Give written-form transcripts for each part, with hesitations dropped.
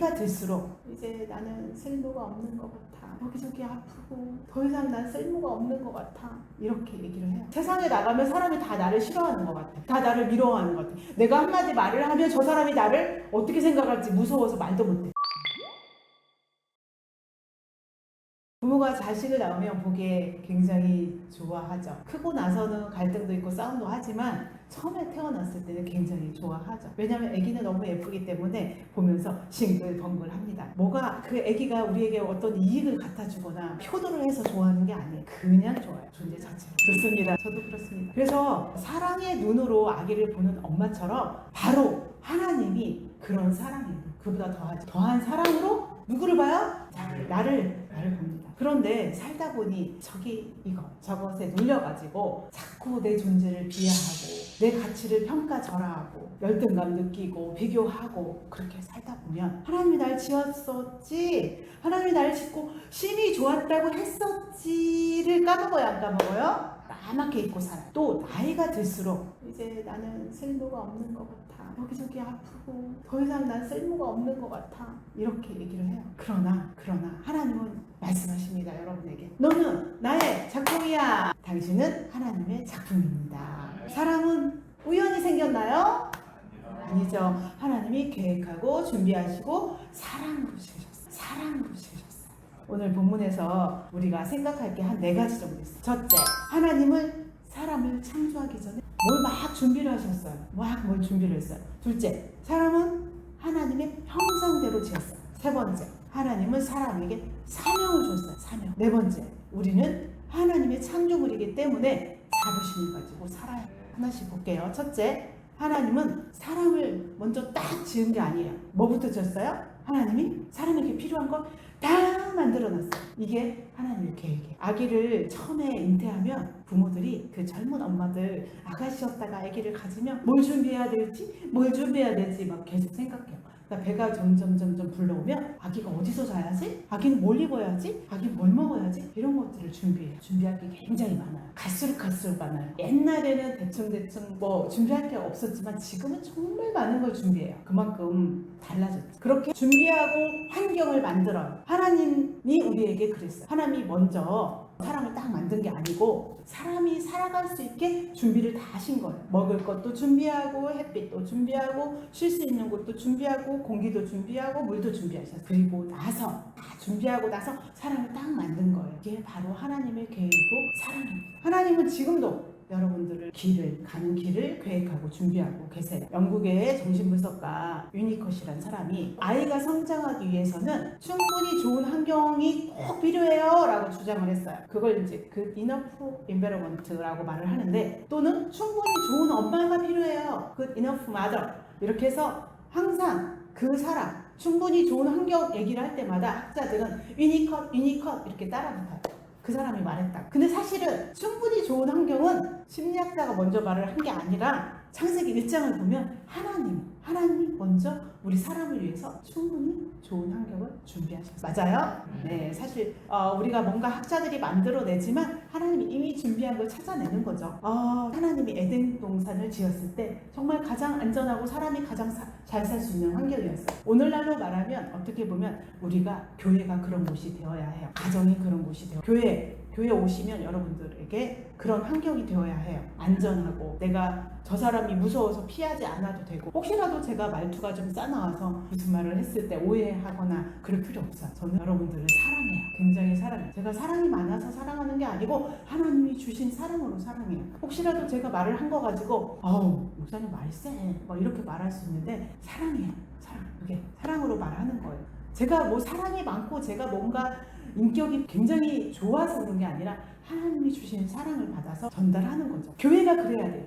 나이가 들수록 이제 나는 쓸모가 없는 것 같아. 여기저기 아프고 더 이상 난 쓸모가 없는 것 같아. 이렇게 얘기를 해요. 세상에 나가면 사람이 다 나를 싫어하는 것 같아. 다 나를 미워하는 것 같아. 내가 한마디 말을 하면 저 사람이 나를 어떻게 생각할지 무서워서 말도 못해. 부모가 자식을 낳으면 보기에 굉장히 좋아하죠. 크고 나서는 갈등도 있고 싸움도 하지만 처음에 태어났을 때는 굉장히 좋아하죠. 왜냐하면 아기는 너무 예쁘기 때문에 보면서 싱글벙글합니다. 뭐가 그 아기가 우리에게 어떤 이익을 갖다 주거나 효도를 해서 좋아하는 게 아니에요. 그냥 좋아요. 존재 자체가. 좋습니다. 저도 그렇습니다. 그래서 사랑의 눈으로 아기를 보는 엄마처럼 바로 하나님이 그런 사랑이에요. 그보다 더한 사랑으로 누구를 봐요? 나를 봅니다. 그런데 살다 보니 저것에 눌려가지고 자꾸 내 존재를 비하하고 내 가치를 평가절하하고 열등감 느끼고 비교하고 그렇게 살다 보면 하나님이 날 지었었지, 하나님이 날 짓고 심히 좋았다고 했었지를 까먹어요, 안 까먹어요? 까맣게 잊고 살아요. 또 나이가 들수록 이제 나는 쓸모가 없는 것 같아. 여기저기 아프고 더 이상 난 쓸모가 없는 것 같아. 이렇게 얘기를 해요. 그러나 하나님은 말씀하십니다. 여러분에게 너는 나의 작품이야. 당신은 하나님의 작품입니다. 사람은 우연히 생겼나요? 아니죠. 하나님이 계획하고 준비하시고 사랑으로 지으셨어요. 오늘 본문에서 우리가 생각할 게 한 4가지 정도 있어요. 첫째, 하나님은 사람을 창조하기 전에 뭘 막 준비를 하셨어요. 뭘 준비를 했어요. 둘째, 사람은 하나님의 형상대로 지었어요. 세 번째, 하나님은 사람에게 사명을 줬어요. 사명. 네 번째, 우리는 하나님의 창조물이기 때문에 자부심을 가지고 살아야 해요. 하나씩 볼게요. 첫째, 하나님은 사람을 먼저 딱 지은 게 아니에요. 뭐부터 지었어요? 하나님이 사람에게 필요한 걸 다 만들어놨어요. 이게 하나님의 계획이에요. 아기를 처음에 잉태하면 부모들이 그 젊은 엄마들 아가씨였다가 아기를 가지면 뭘 준비해야 될지 막 계속 생각해요. 그러니까 배가 점점 불러오면 아기가 어디서 자야지? 아기는 뭘 입어야지? 아기는 뭘 먹어야지? 이런 것들을 준비해요. 준비할 게 굉장히 많아요. 갈수록 많아요. 옛날에는 대충 뭐 준비할 게 없었지만 지금은 정말 많은 걸 준비해요. 그만큼 달라졌죠. 그렇게 준비하고 환경을 만들어요. 하나님이 우리에게 그랬어요. 하나님이 먼저 사람을 딱 만든 게 아니고 사람이 살아갈 수 있게 준비를 다 하신 거예요. 먹을 것도 준비하고 햇빛도 준비하고 쉴 수 있는 곳도 준비하고 공기도 준비하고 물도 준비하셨어요. 그리고 다 준비하고 나서 사람을 딱 만든 거예요. 이게 바로 하나님의 계획이고 사랑입니다. 하나님은 지금도 여러분들을 가는 길을 계획하고 준비하고 계세요. 영국의 정신분석가 유니컷이라는 사람이 아이가 성장하기 위해서는 충분히 좋은 환경이 꼭 필요해요 라고 주장을 했어요. 그걸 이제 그 enough environment라고 말을 하는데, 또는 충분히 좋은 엄마가 필요해요. 그 enough mother. 이렇게 해서 항상 그 사람 충분히 좋은 환경 얘기를 할 때마다 학자들은 유니컷 이렇게 따라붙어요. 그 사람이 말했다. 근데 사실은 충분히 좋은 환경은 심리학자가 먼저 말을 한 게 아니라 창세기 1장을 보면 하나님이 먼저 우리 사람을 위해서 충분히 좋은 환경을 준비하셨어요. 맞아요? 네, 사실 우리가 뭔가 학자들이 만들어내지만 하나님이 이미 준비한 걸 찾아내는 거죠. 하나님이 에덴 동산을 지었을 때 정말 가장 안전하고 사람이 가장 잘 살 수 있는 환경이었어요. 오늘날로 말하면 어떻게 보면 우리가 교회가 그런 곳이 되어야 해요. 가정이 그런 곳이 되어야 해요. 교회 오시면 여러분들에게 그런 환경이 되어야 해요. 안전하고 내가 저 사람이 무서워서 피하지 않아도 되고, 혹시라도 제가 말투가 좀 싸나와서 무슨 말을 했을 때 오해하거나 그럴 필요 없어요. 저는 여러분들을 사랑해요. 굉장히 사랑해요. 제가 사랑이 많아서 사랑하는 게 아니고 하나님이 주신 사랑으로 사랑해요. 혹시라도 제가 말을 한 거 가지고 목사님 말 쎄 뭐 이렇게 말할 수 있는데 사랑해요. 그게 사랑으로 말하는 거예요. 제가 뭐 사랑이 많고 제가 뭔가 인격이 굉장히 좋아서 그런 게 아니라 하나님이 주신 사랑을 받아서 전달하는 거죠. 교회가 그래야 돼요.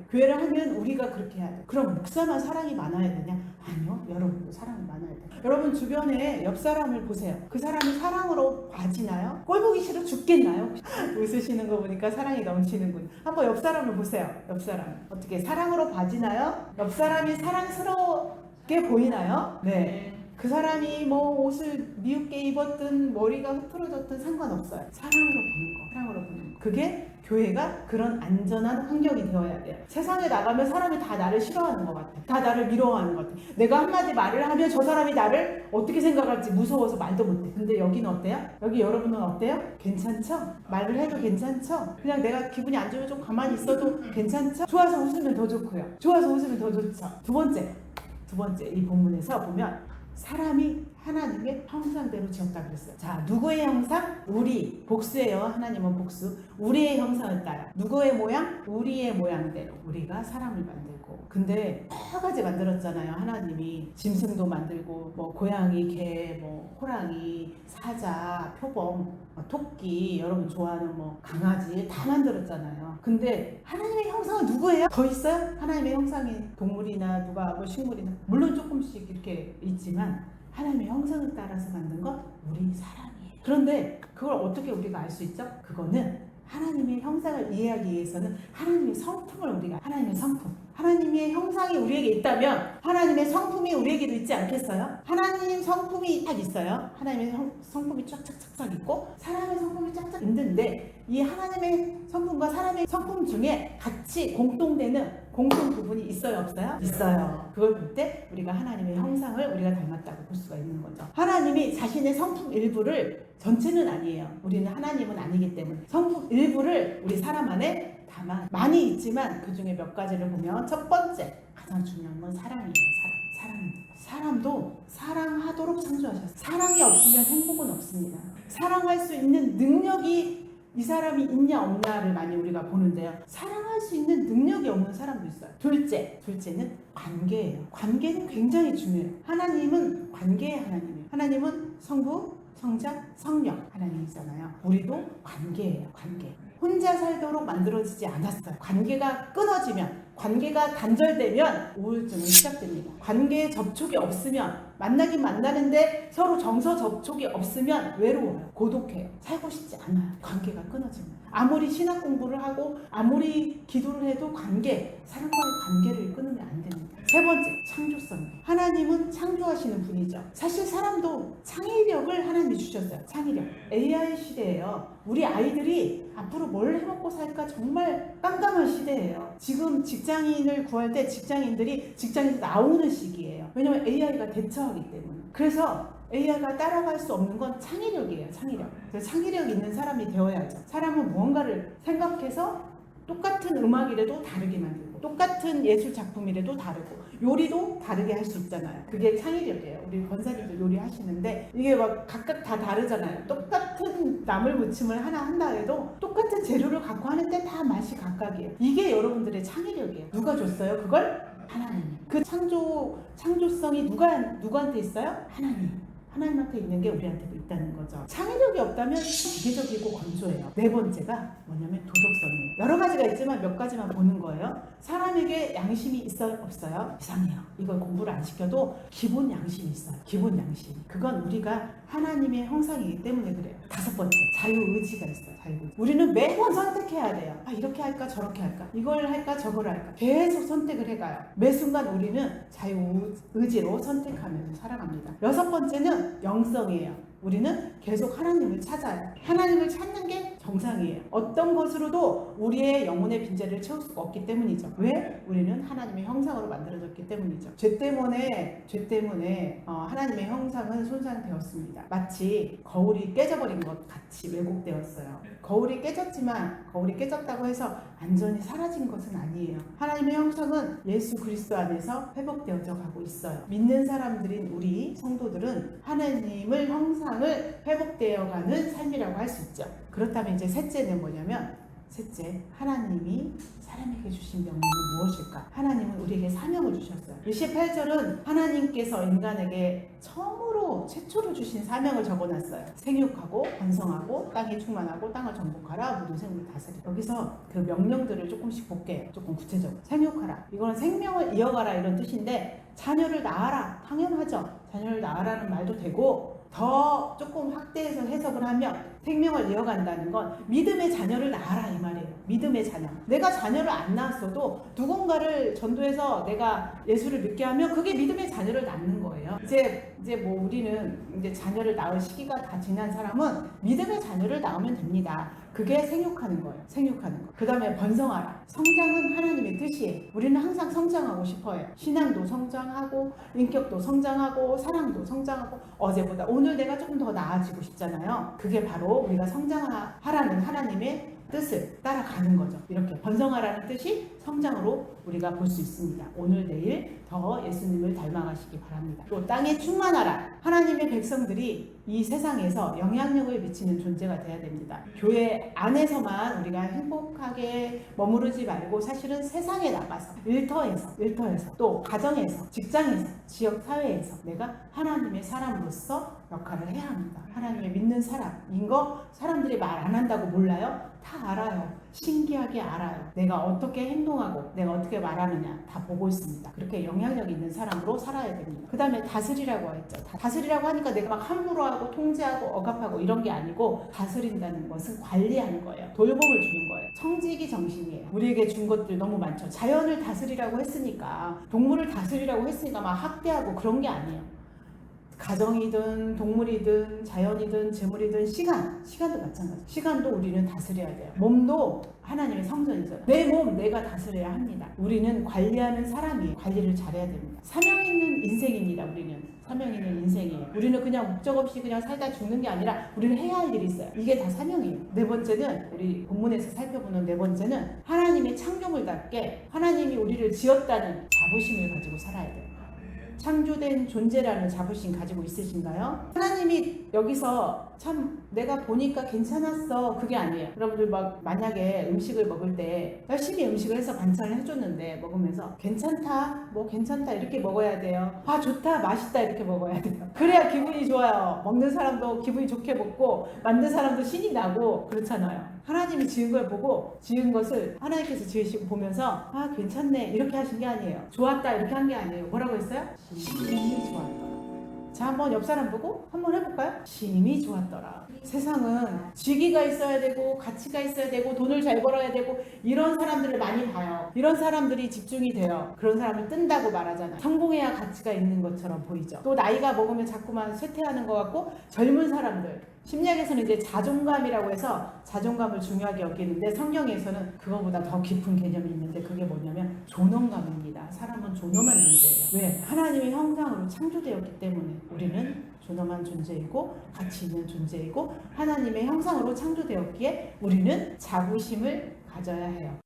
교회를 하면 우리가 그렇게 해야 돼요. 그럼 목사만 사랑이 많아야 되냐? 아니요. 여러분도 사랑이 많아야 돼요. 여러분 주변에 옆 사람을 보세요. 그 사람이 사랑으로 봐지나요? 꼴 보기 싫어 죽겠나요? 웃으시는 거 보니까 사랑이 넘치는군. 한번 옆 사람을 보세요. 옆 사람 어떻게 사랑으로 봐지나요? 옆 사람이 사랑스럽게 보이나요? 네. 그 사람이 뭐 옷을 미흡게 입었든 머리가 흐트러졌든 상관없어요. 사랑으로 보는 거. 그게 교회가 그런 안전한 환경이 되어야 돼요. 세상에 나가면 사람이 다 나를 싫어하는 것 같아. 다 나를 미워하는 것 같아. 내가 한마디 말을 하면 저 사람이 나를 어떻게 생각할지 무서워서 말도 못해. 근데 여기는 어때요? 여기 여러분은 어때요? 괜찮죠? 말을 해도 괜찮죠? 그냥 내가 기분이 안 좋으면 좀 가만히 있어도 괜찮죠? 좋아서 웃으면 더 좋고요. 좋아서 웃으면 더 좋죠. 두 번째 이 본문에서 보면 사람이 하나님의 형상대로 지었다 그랬어요. 자, 누구의 형상? 우리. 복수예요. 하나님은 복수. 우리의 형상을 따라. 누구의 모양? 우리의 모양대로. 우리가 사람을 만들고. 근데 여러 가지 만들었잖아요. 하나님이 짐승도 만들고 뭐 고양이, 개, 뭐 호랑이, 사자, 표범, 토끼, 여러분 좋아하는 뭐 강아지 다 만들었잖아요. 근데 하나님의 형상은 누구예요? 더 있어요? 하나님의 형상이 동물이나 누가 뭐 식물이나 물론 조금씩 이렇게 있지만 하나님의 형상을 따라서 만든 건 우리 사람이에요. 그런데 그걸 어떻게 우리가 알 수 있죠? 그거는 하나님의 형상을 이해하기 위해서는 하나님의 성품을 우리가 하나님의 성품 하나님의 형상이 우리에게 있다면 하나님의 성품이 우리에게도 있지 않겠어요? 하나님 성품이 딱 있어요. 하나님의 성품이 쫙쫙쫙쫙 있고 사람의 성품이 쫙쫙 있는데 이 하나님의 성품과 사람의 성품 중에 같이 공통되는 공통 부분이 있어요, 없어요? 있어요. 그걸 볼 때 우리가 하나님의 형상을 우리가 닮았다고 볼 수가 있는 거죠. 하나님이 자신의 성품 일부를 전체는 아니에요. 우리는 하나님은 아니기 때문에 성품 일부를 우리 사람 안에 담아 많이 있지만 그 중에 몇 가지를 보면 첫 번째 가장 중요한 건 사랑이에요. 사랑입니다. 사람도 사랑하도록 창조하셨어요. 사랑이 없으면 행복은 없습니다. 사랑할 수 있는 능력이 이 사람이 있냐 없냐를 많이 우리가 보는데요. 사랑할 수 있는 능력이 없는 사람도 있어요. 둘째는 관계예요. 관계는 굉장히 중요해요. 하나님은 관계의 하나님이에요. 하나님은 성부, 성자, 성령 하나님이잖아요. 우리도 관계예요. 관계. 혼자 살도록 만들어지지 않았어요. 관계가 끊어지면, 관계가 단절되면 우울증은 시작됩니다. 관계에 접촉이 없으면, 만나긴 만나는데 서로 정서 접촉이 없으면 외로워요. 고독해요. 살고 싶지 않아요. 관계가 끊어지면. 아무리 신학 공부를 하고 아무리 기도를 해도 사람과의 관계를 끊으면 안 됩니다. 세 번째, 창조성이에요. 하나님은 창조하시는 분이죠. 사실 사람도 창의력을 하나님이 주셨어요. 창의력. AI 시대예요. 우리 아이들이 앞으로 뭘 해먹고 살까 정말 깜깜한 시대예요. 지금 직장인을 구할 때 직장인들이 직장에서 나오는 시기예요. 왜냐면 AI가 대처하기 때문에. 그래서 AI가 따라갈 수 없는 건 창의력이에요. 창의력. 그래서 창의력 있는 사람이 되어야죠. 사람은 무언가를 생각해서 똑같은 음악이라도 다르게 만들고 똑같은 예술 작품이라도 다르고 요리도 다르게 할 수 있잖아요. 그게 창의력이에요. 우리 권사님들 요리하시는데 이게 막 각각 다 다르잖아요. 똑같은 나물 무침을 하나 한다 해도 똑같은 재료를 갖고 하는데 다 맛이 각각이에요. 이게 여러분들의 창의력이에요. 누가 줬어요? 그걸? 하나님. 그 창조성이 누구한테 있어요? 하나님한테 있는 게 우리한테도 있다는 거죠. 창의력이 없다면 기계적이고 건조해요. 네 번째가 뭐냐면 도덕성이에요. 여러 가지가 있지만 몇 가지만 보는 거예요. 사람에게 양심이 있어요? 없어요? 이상해요. 이걸 공부를 안 시켜도 기본 양심이 있어요. 기본 양심. 그건 우리가 하나님의 형상이기 때문에 그래요. 다섯 번째, 자유의지가 있어요. 자유의지. 우리는 매번 선택해야 돼요. 이렇게 할까 저렇게 할까 이걸 할까 저걸 할까 계속 선택을 해가요. 매 순간 우리는 자유의지로 선택하면서 살아갑니다. 여섯 번째는 영성이에요. 우리는 계속 하나님을 찾아요. 하나님을 찾는 게 정상이에요. 어떤 것으로도 우리의 영혼의 빈자리를 채울 수가 없기 때문이죠. 왜? 우리는 하나님의 형상으로 만들어졌기 때문이죠. 죄 때문에 하나님의 형상은 손상되었습니다. 마치 거울이 깨져버린 것 같이 왜곡되었어요. 거울이 깨졌다고 해서 완전히 사라진 것은 아니에요. 하나님의 형상은 예수 그리스도 안에서 회복되어져 가고 있어요. 믿는 사람들인 우리 성도들은 하나님의 형상을 회복되어가는 삶이라고 할 수 있죠. 그렇다면 이제 셋째는 뭐냐면 하나님이 사람에게 주신 명령은 무엇일까? 하나님은 우리에게 사명을 주셨어요. 18절은 하나님께서 인간에게 최초로 주신 사명을 적어놨어요. 생육하고 번성하고 땅에 충만하고 땅을 정복하라 모든 생물을 다스리라. 여기서 그 명령들을 조금씩 볼게요. 조금 구체적으로. 생육하라. 이거는 생명을 이어가라 이런 뜻인데 자녀를 낳아라. 당연하죠. 자녀를 낳아라는 말도 되고 더 조금 확대해서 해석을 하면 생명을 이어간다는 건 믿음의 자녀를 낳아라 이 말이에요. 믿음의 자녀. 내가 자녀를 안 낳았어도 누군가를 전도해서 내가 예수를 믿게 하면 그게 믿음의 자녀를 낳는 거예요. 이제 뭐 우리는 이제 자녀를 낳을 시기가 다 지난 사람은 믿음의 자녀를 낳으면 됩니다. 그게 생육하는 거예요. 생육하는 거. 그 다음에 번성하라. 성장은 하나님의 뜻이에요. 우리는 항상 성장하고 싶어요. 신앙도 성장하고 인격도 성장하고 사랑도 성장하고 어제보다 오늘 내가 조금 더 나아지고 싶잖아요. 그게 바로 우리가 성장하라는 하나님의 뜻을 따라가는 거죠. 이렇게 번성하라는 뜻이 성장으로 우리가 볼 수 있습니다. 오늘 내일 더 예수님을 닮아가시기 바랍니다. 또 땅에 충만하라. 하나님의 백성들이 이 세상에서 영향력을 미치는 존재가 돼야 됩니다. 교회 안에서만 우리가 행복하게 머무르지 말고 사실은 세상에 나가서 일터에서 또 가정에서 직장에서 지역 사회에서 내가 하나님의 사람으로서 역할을 해야 합니다. 하나님의 믿는 사람인 거 사람들이 말 안 한다고 몰라요? 다 알아요. 신기하게 알아요. 내가 어떻게 행동하고 내가 어떻게 말하느냐 다 보고 있습니다. 그렇게 영향력 있는 사람으로 살아야 됩니다. 그 다음에 다스리라고 했죠. 다스리라고 하니까 내가 막 함부로 하고 통제하고 억압하고 이런 게 아니고 다스린다는 것은 관리하는 거예요. 돌봄을 주는 거예요. 청지기 정신이에요. 우리에게 준 것들 너무 많죠. 자연을 다스리라고 했으니까 동물을 다스리라고 했으니까 막 학대하고 그런 게 아니에요. 가정이든 동물이든 자연이든 재물이든 시간도 마찬가지. 시간도 우리는 다스려야 돼요. 몸도 하나님의 성전이잖아요. 내 몸 내가 다스려야 합니다. 우리는 관리하는 사람이 관리를 잘해야 됩니다. 사명 있는 인생입니다. 우리는 사명 있는 인생이에요. 우리는 그냥 목적 없이 그냥 살다 죽는 게 아니라 우리는 해야 할 일이 있어요. 이게 다 사명이에요. 네 번째는 우리 본문에서 살펴보는 네 번째는 하나님의 창조물답게 하나님이 우리를 지었다는 자부심을 가지고 살아야 돼요. 창조된 존재라는 자부심 가지고 있으신가요? 하나님이 여기서 참 내가 보니까 괜찮았어 그게 아니에요. 여러분들 막 만약에 음식을 먹을 때 열심히 음식을 해서 반찬을 해줬는데 먹으면서 괜찮다 뭐 괜찮다 이렇게 먹어야 돼요. 아 좋다 맛있다 이렇게 먹어야 돼요. 그래야 기분이 좋아요. 먹는 사람도 기분이 좋게 먹고 만든 사람도 신이 나고 그렇잖아요. 하나님이 지은 걸 보고 지은 것을 하나님께서 지으시고 보면서 아 괜찮네 이렇게 하신 게 아니에요. 좋았다 이렇게 한 게 아니에요. 뭐라고 했어요? 심히 좋았더라. 자 한번 옆 사람 보고 한번 해볼까요? 심히 좋았더라. 세상은 직위가 있어야 되고 가치가 있어야 되고 돈을 잘 벌어야 되고 이런 사람들을 많이 봐요. 이런 사람들이 집중이 돼요. 그런 사람을 뜬다고 말하잖아요. 성공해야 가치가 있는 것처럼 보이죠. 또 나이가 먹으면 자꾸만 쇠퇴하는 것 같고 젊은 사람들 심리학에서는 이제 자존감이라고 해서 자존감을 중요하게 여기는데 성경에서는 그거보다 더 깊은 개념이 있는데 그게 뭐냐면 존엄감입니다. 사람은 존엄한 존재예요. 왜? 하나님의 형상으로 창조되었기 때문에 우리는 존엄한 존재이고 가치 있는 존재이고 하나님의 형상으로 창조되었기에 우리는 자부심을 가져야 해요.